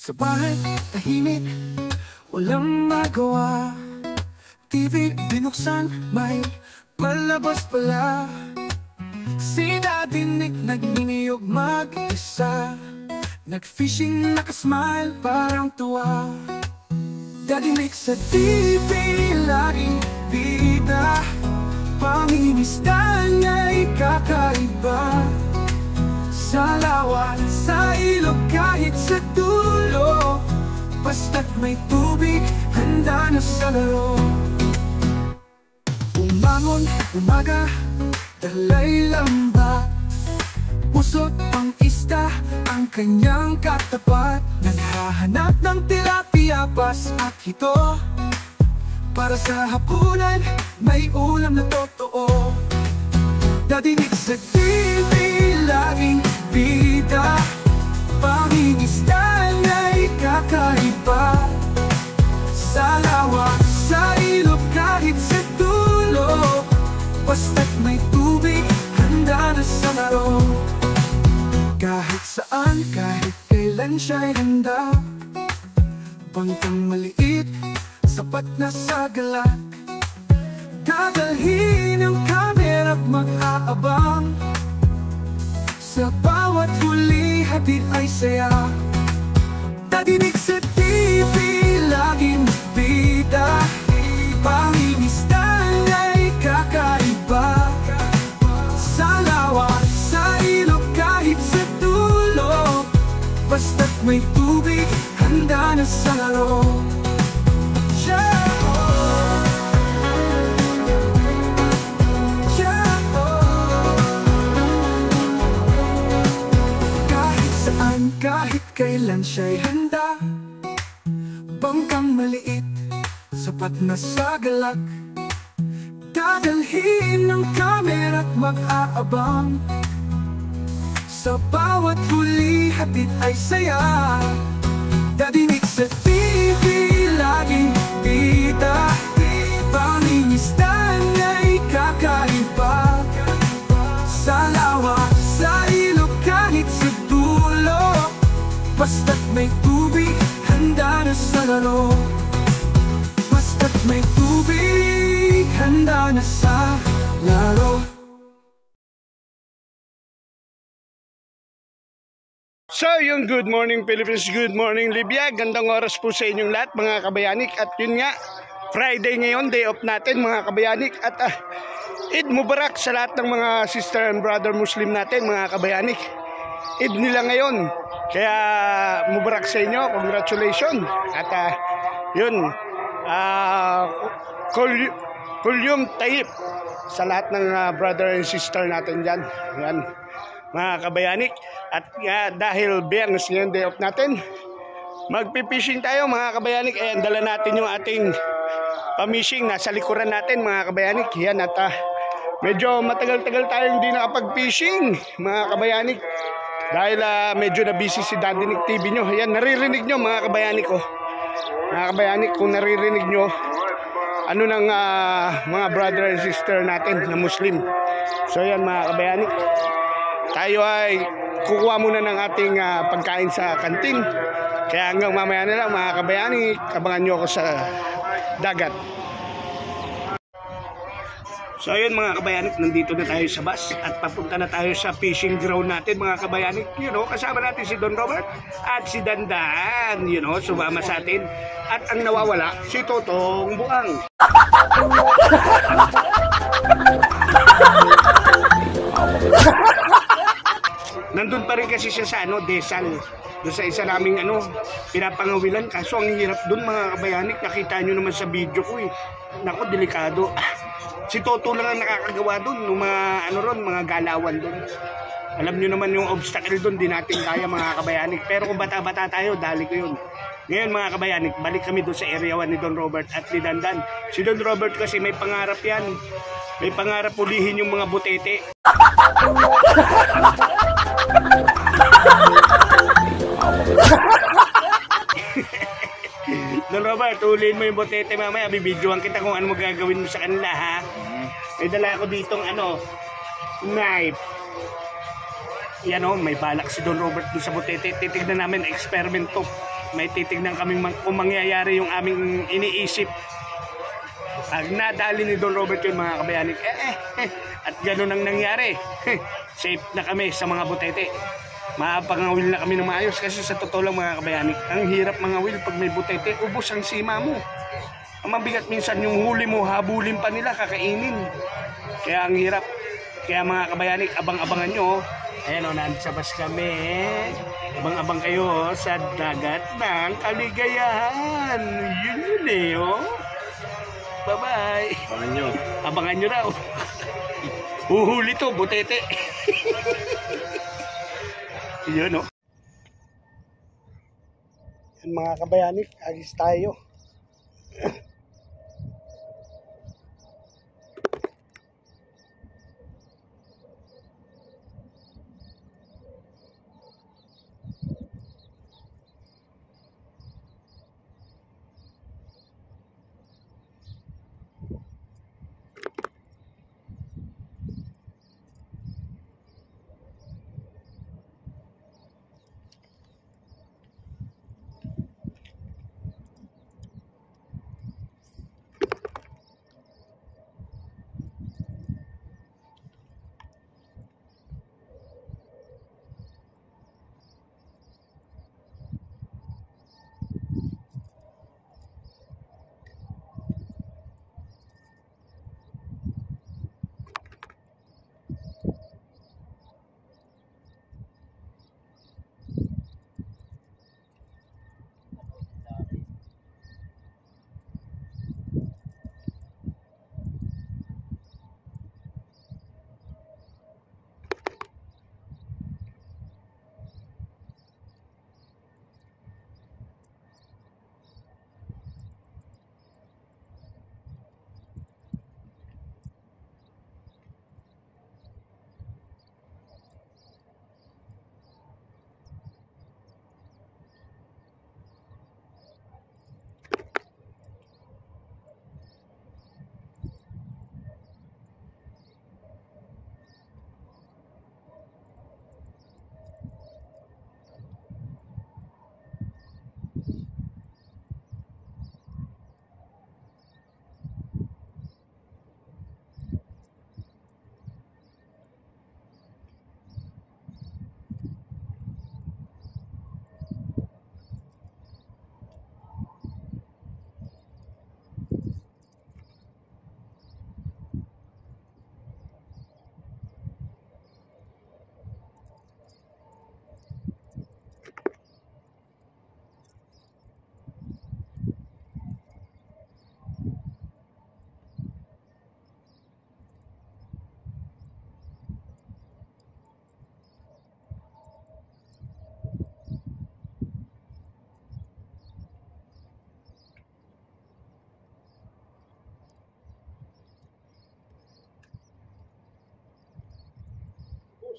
Sa bahay, tahimik, walang magawa. TV binuksan, may palabas pala. Sinadinig, nagniniyog mag-isa. Nag-fishing, nakasmile, parang tuwa. Dadinig sa TV, laging bida. Pangingisda niya'y kakaiba. Sa lawan, sa ilog, kahit sa dulo, basta't may tubig, handa na sa laro. Umangon, umaga, dalay lamba. Pusot pang isda, ang kanyang katapat. Naghahanap ng tilapia, pas at hito. Para sa hapunan, may ulam na totoo. Dadinig sa TV, laging bida. Pangingisda na'y kakaiba. Sa lawa, sa ilog, kahit sa dulo, basta't may tubig, handa na sa laro. Kahit saan, kahit kailan siya'y handa. Bangkang maliit, sapat na sa galak. Dadalhin ang kamera't mag-aabang. Sa bawat huli, hatid ay saya. Dadinig sa TV, laging bida. Pangingisda na'y kakaiba. Sa lawa, sa ilog, kahit sa dulo, basta't may tubig, handa na sa laro. Kahit kailan siya'y handa. Bangkang maliit, sapat na sa galak. Dadalhin ng kamera't mag-aabang. Sa bawat huli, hatid ay saya. Dadinig sa TV, laging bida. Pangingisda na'y kakaiba. Sa lawa, sa ilog, kahit sa dulo, basta't may tubig, handa na sa laro. Basta't may tubig, handa na sa laro. So yung good morning Philippines, good morning Libya. Gandang oras po sa inyong lahat mga kabayanik. At yun nga, Friday ngayon, day off natin mga kabayanik. At Eid Mubarak sa lahat ng mga sister and brother Muslim natin mga kabayanik. Eid nila ngayon, kaya mubarak sa inyo, congratulations. At yun, Kulyum Tayyip sa lahat ng brother and sister natin dyan. Yan, mga kabayanik. At dahil Biyernes ngayon, day off natin, magpipishing tayo mga kabayanik. Ayan, dala natin yung ating pamishing, nasa likuran natin mga kabayanik. Yan, at medyo matagal-tagal tayo hindi nakapag-fishing mga kabayanik. Dahil medyo na busy si Daddy Nick TV nyo. Ayan, naririnig nyo mga kabayanik ko. Mga kabayanik, kung naririnig nyo ano ng mga brother and sister natin na Muslim. So ayan mga kabayanik, tayo ay kukuha muna ng ating pagkain sa kantin. Kaya hanggang mamaya na lang mga kabayanik, abangan nyo ako sa dagat. So ayun mga kabayanik, nandito na tayo sa bus at papunta na tayo sa fishing ground natin mga kabayanik. You know, kasama natin si Don Robert at si Dandan, you know, sumama sa atin. At ang nawawala, si Totong Buang. Nandun pa rin kasi siya sa Desal. Doon sa isa naming pinapangawilan. Kaso ang hirap doon mga kabayanik, nakita nyo naman sa video ko eh. Naku, delikado. Si Toto lang ang nakakagawa doon, ng mga mga galawan doon. Alam niyo naman yung obstacle doon, di natin kaya mga kabayanik. Pero kung bata-bata tayo, dali ko yun. Ngayon mga kabayanik, balik kami doon sa area 1 ni Don Robert at ni Dandan. Si Don Robert kasi may pangarap yan. May pangarap ulihin yung mga butete. Don Robert, ulihin mo yung butete mamaya. Bibidyoan kita kung ano magagawin mo sa kanila ha. May dala ako ditong knife. Yan o, may balak si Don Robert doon sa butete. Titignan namin, experiment to. may titignan kaming kung mangyayari yung aming iniisip. Pag nadali ni Don Robert yun mga kabayanik, at gano'n ang nangyari. Safe na kami sa mga butete. Mapangawil na kami ng maayos kasi sa totoo lang mga kabayanik, ang hirap mangawil pag may butete, ubos ang sima mo. Ang mabigat minsan yung huli mo, habulin pa nila, kakainin. Kaya ang hirap. Kaya mga kabayanik, abang-abangan nyo. Ayan o, nansabas kami. Abang-abang kayo sa dagat ng kaligayahan. Yun eh, oh. Bye-bye. Abangan nyo. Abangan nyo raw. Uhuli to, butete. Yun, oh. Yan mga kabayanik, agis tayo.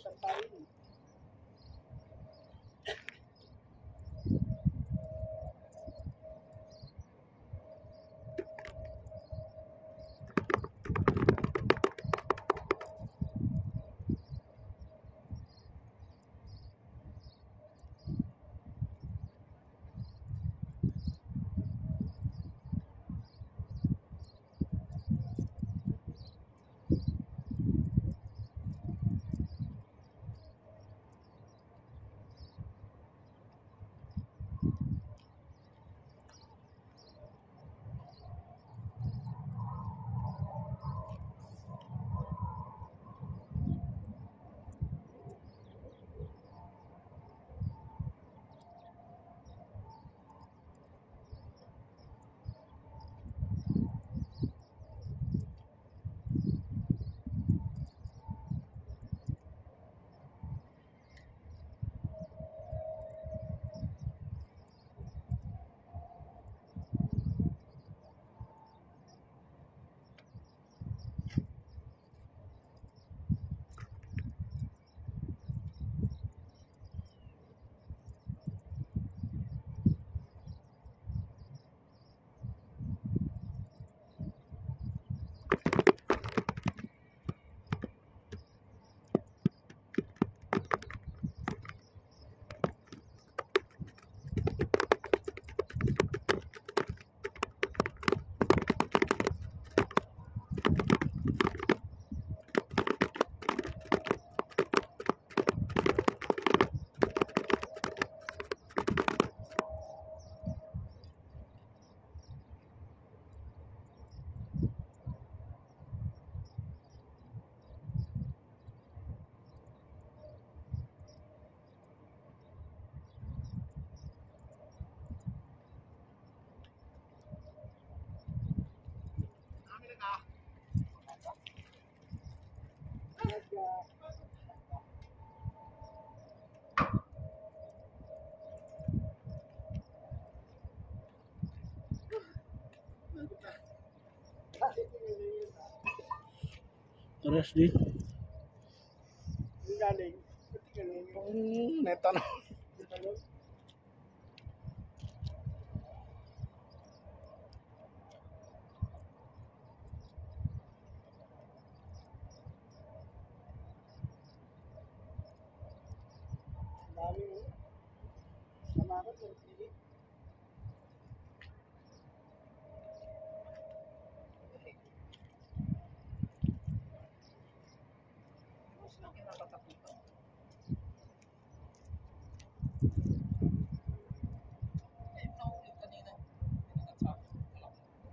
Sa tayo. Aras din. Galing. Neto na.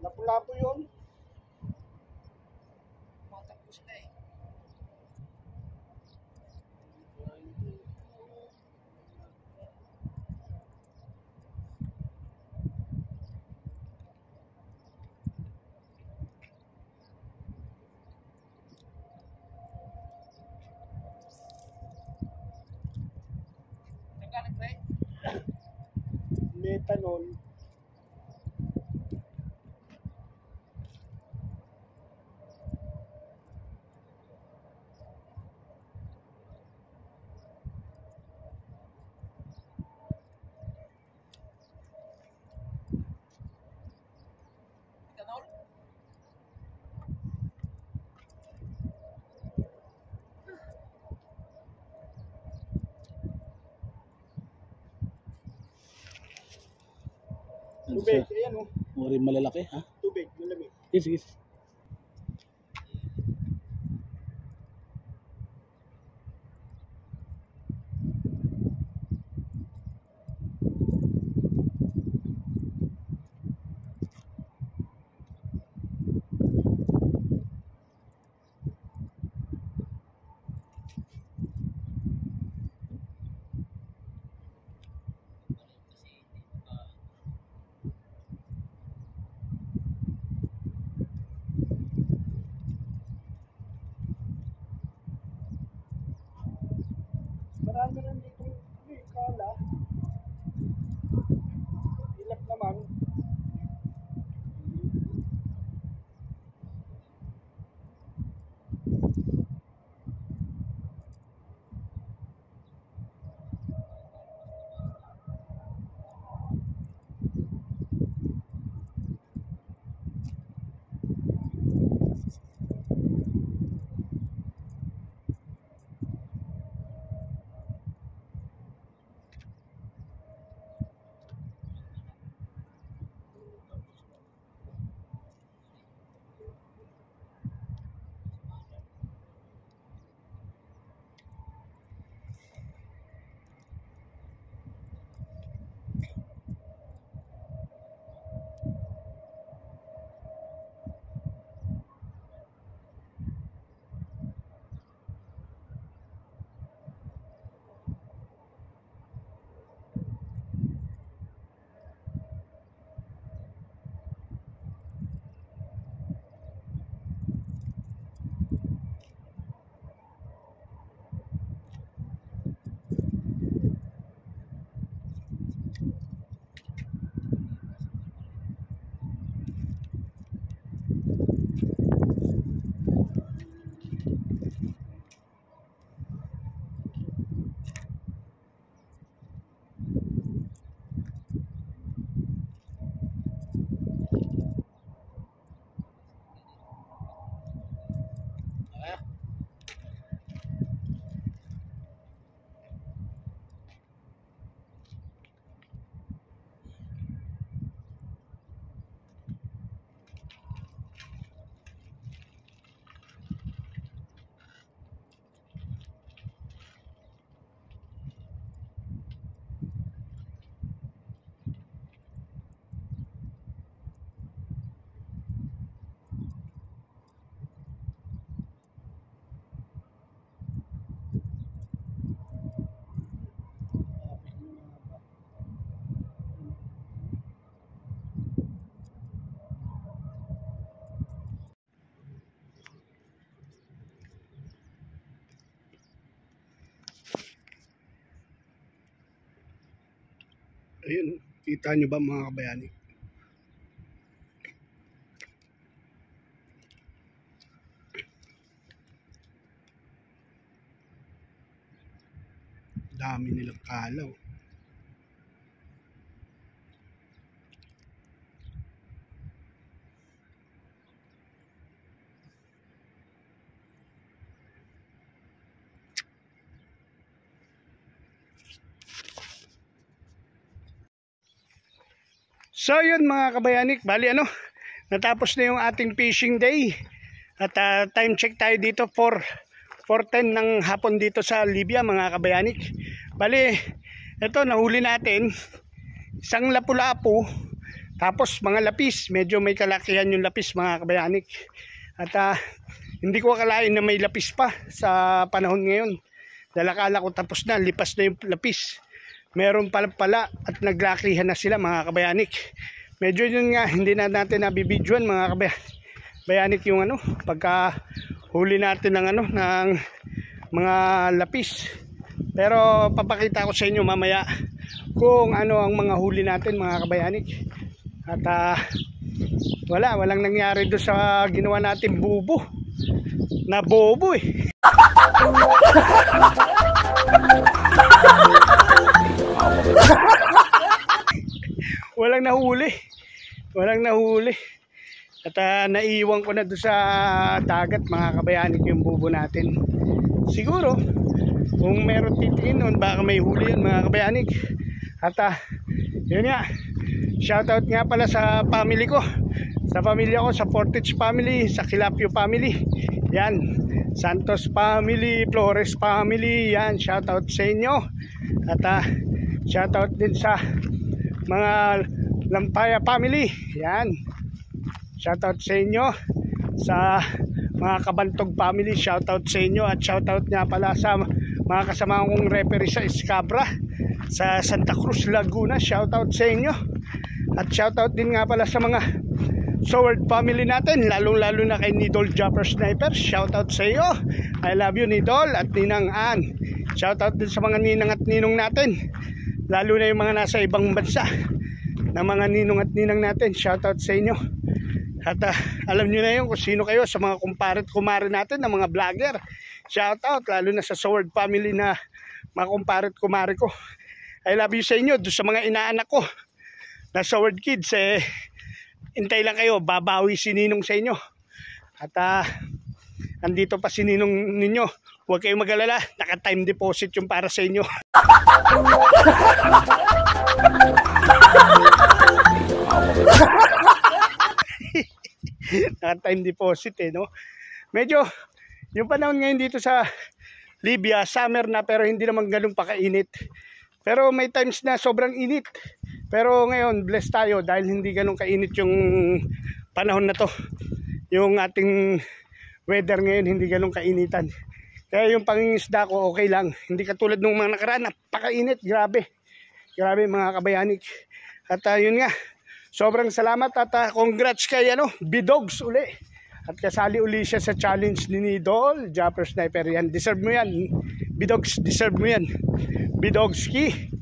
Lapu-lapu yun. Methanol. Tubig, ayan o. Uri malalaki, ha? Tubig, malamig. Yes, yes. Ayun, kita nyo ba mga kabayani? Dami nilang kalaw. So yun mga kabayanik, bali natapos na yung ating fishing day. At time check tayo dito 4:10 ng hapon dito sa Libya mga kabayanik. Bali, ito nahuli natin isang lapu-lapu, tapos mga lapis, medyo may kalakihan yung lapis mga kabayanik. At hindi ko akalain na may lapis pa sa panahon ngayon. Dalakala ko tapos na, lipas na yung lapis. Meron pala at naglakihan na sila mga kabayanik. Medyo yun nga, hindi na natin nabibidyoan mga kabayanik yung pagka huli natin ng ng mga lapis. Pero papakita ko sa inyo mamaya kung ano ang mga huli natin mga kabayanik. At walang nangyari doon sa ginawa natin bubo. Na bobo eh. Walang nahuli. At naiwan ko na doon sa dagat mga kabayanik yung bubo natin. Siguro kung meron titingin noon baka may huli yan mga kabayanik. At yun nga, shoutout nga pala sa family ko, sa pamilya ko, sa Portage family, sa Kilapio family, yan, Santos family, Flores family, yan, shoutout sa inyo. At shoutout din sa mga Lampaya family, yan, shoutout sa inyo. Sa mga Kabantog family, shoutout sa inyo. At shoutout nga pala sa mga kasama kong referee sa Escabra sa Santa Cruz, Laguna, shoutout sa inyo. At shoutout din nga pala sa mga Sword family natin, lalo na kay Nidol Jumper Sniper, shoutout sa iyo. I love you Nidol at Ninang Ann. Shoutout din sa mga ninang at ninong natin, lalo na yung mga nasa ibang bansa na mga ninong at ninang natin, shoutout sa inyo. At alam nyo na yun kung sino kayo sa mga kumpare at kumare natin na mga vlogger, shoutout lalo na sa Sword family na mga kumpare at kumare ko. I love you sa inyo. Doon sa mga inaanak ko na Sword kids, hintay lang kayo, babawi si Ninong sa inyo. At andito pa si Ninong ninyo, huwag kayong mag-alala, naka-time deposit yung para sa inyo. Naka-time deposit no. Medyo yung panahon ngayon dito sa Libya, summer na pero hindi naman ganun pakainit. Pero may times na sobrang init. Pero ngayon blessed tayo dahil hindi ganun kainit yung panahon na to. Yung ating weather ngayon hindi ganun kainitan. Kaya yung pangingisda ko okay lang. Hindi katulad ng mga nakaraan, napakainit, grabe. Grabe mga kabayanik. At yun nga, sobrang salamat at congrats kay Bidogs uli. At kasali uli siya sa challenge ni Nidol Jumper Sniper. Yan, deserve mo yan Bidogs, deserve mo yan Bidogski,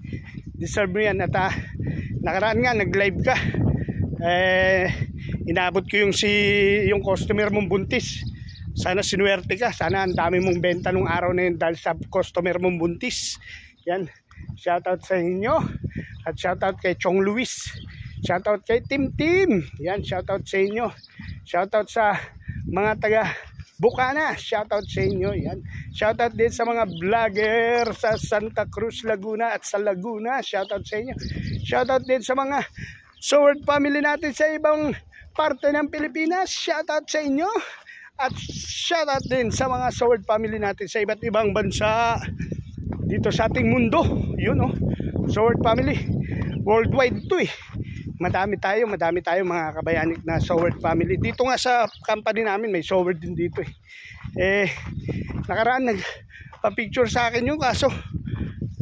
deserve mo yan. At nakaraan nga nag-live ka, inabot ko yung customer mong buntis. Sana sinuwerte ka, sana ang dami mong benta nung araw na yun dahil sa customer mong buntis. Yan, shoutout sa inyo. At shoutout kay Chong Luis, shoutout kay Tim. Yan, shoutout sa inyo. Shoutout sa mga taga Bukana, shoutout sa inyo. Yan, shoutout din sa mga vlogger sa Santa Cruz, Laguna at sa Laguna, shoutout sa inyo. Shoutout din sa mga Sword family natin sa ibang parte ng Pilipinas, shoutout sa inyo. At shoutout din sa mga Sword family natin sa iba't ibang bansa dito sa ating mundo. Yun Sword family worldwide to Madami tayo mga kabayanik na Sword family. Dito nga sa company namin may Sword din dito nakaraan nagpa-picture sa akin yung kaso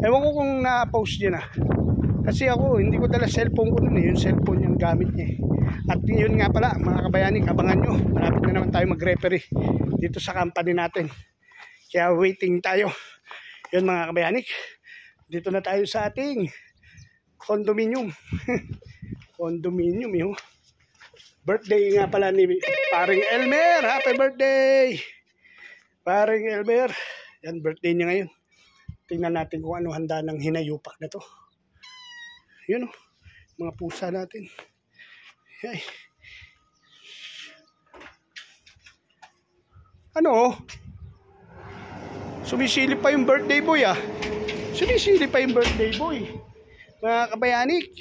ewan ko kung na-post niya na. Kasi ako hindi ko dala cellphone ko nun yung cellphone yung gamit niya At yun nga pala mga kabayanik, abangan nyo, malapit na naman tayo mag-referee dito sa company natin. Kaya waiting tayo. Yun mga kabayanik, dito na tayo sa ating condominium. Condominium yun. Birthday nga pala ni paring Elmer. Happy birthday! Paring Elmer. Yan, birthday niya ngayon. Tingnan natin kung ano handa ng hinayupak na to. Yun o. Mga pusa natin. Ay. Ano? Sumisilip pa yung birthday boy ah. Sumisilip pa yung birthday boy. Mga kabayanik.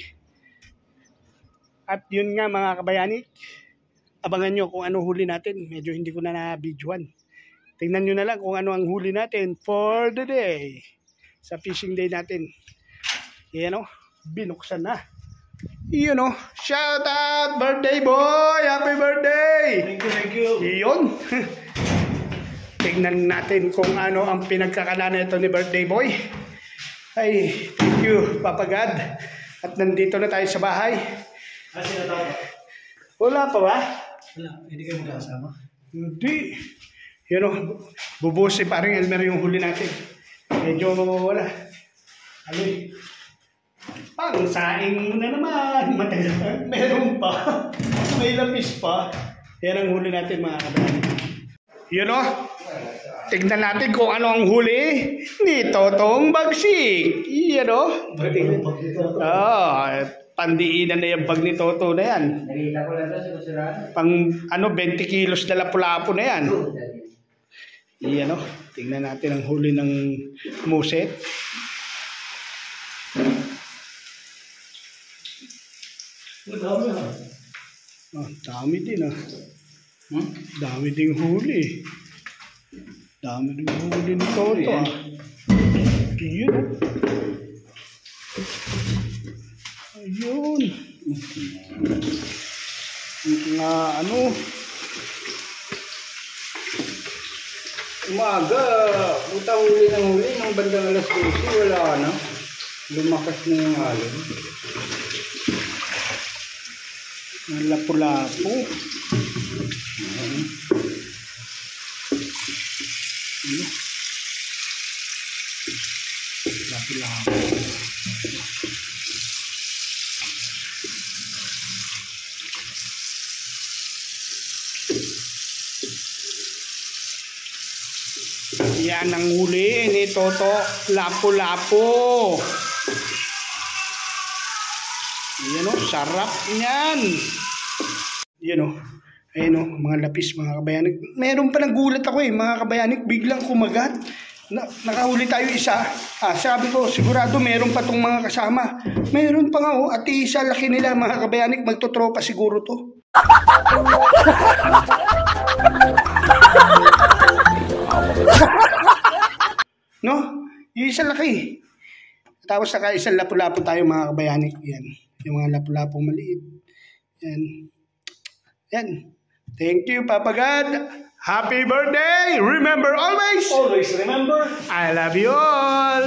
At yun nga mga kabayanik. Abangan nyo kung ano huli natin. Medyo hindi ko na na-videoan. Tingnan nyo na lang kung ano ang huli natin for the day. Sa fishing day natin. Yan o. Binuksan na. Yun o. Shout out birthday boy. Happy birthday. Thank you. Yun. Tingnan natin kung ano ang pinagkakanan ito ni birthday boy. Ay, thank you, Papa God. At nandito na tayo sa bahay. Kasi natawag. Wala pa ba? Wala, hindi kayo magkasama. Hindi. Yun o, bubusi parang Elmer yung huli natin. Medyo wala. Ano eh. Pang saing mo na naman. Matagal. Meron pa. May lapis pa. Yan ang huli natin mga kabayan. Yun o. Tignan natin kung ano ang huli ni Totong Bagsik. Yan o. Pandiinan na yung bag ni Toto na yan. Nakita ko lang ito, sinusuran. Pang 20 kilos na lapu-lapu na yan. Yan o. Tignan natin ang huli ng muset. Oh, dami din ah. Dami ding huli. Dami ding huli ni Toto ah. Yun. Ayun. Nga ano. Umaga, puta huli ng huli, ng bandang alas 12, wala na. Lumakas na yung alon. Ang lapu-lapu. Lapu-lapu. Yan ang huli ni Toto, lapu-lapu. Yan o, sarap niyan. Yan o, ayun o, mga lapis mga kabayanik. Meron pa nagulat ako mga kabayanik, biglang kumagat. Nakahuli tayo isa. Sabi ko, sigurado meron pa tong mga kasama. Meron pa nga at isa, laki nila mga kabayanik, magtotropa siguro to. No? Yung isa laki. Tapos saka isang lapu-lapu tayo mga kabayanik. Yan. Yung mga lapu-lapu maliit. Yan. Yan. Thank you, Papa God. Happy birthday! Remember always. Always remember. I love you all.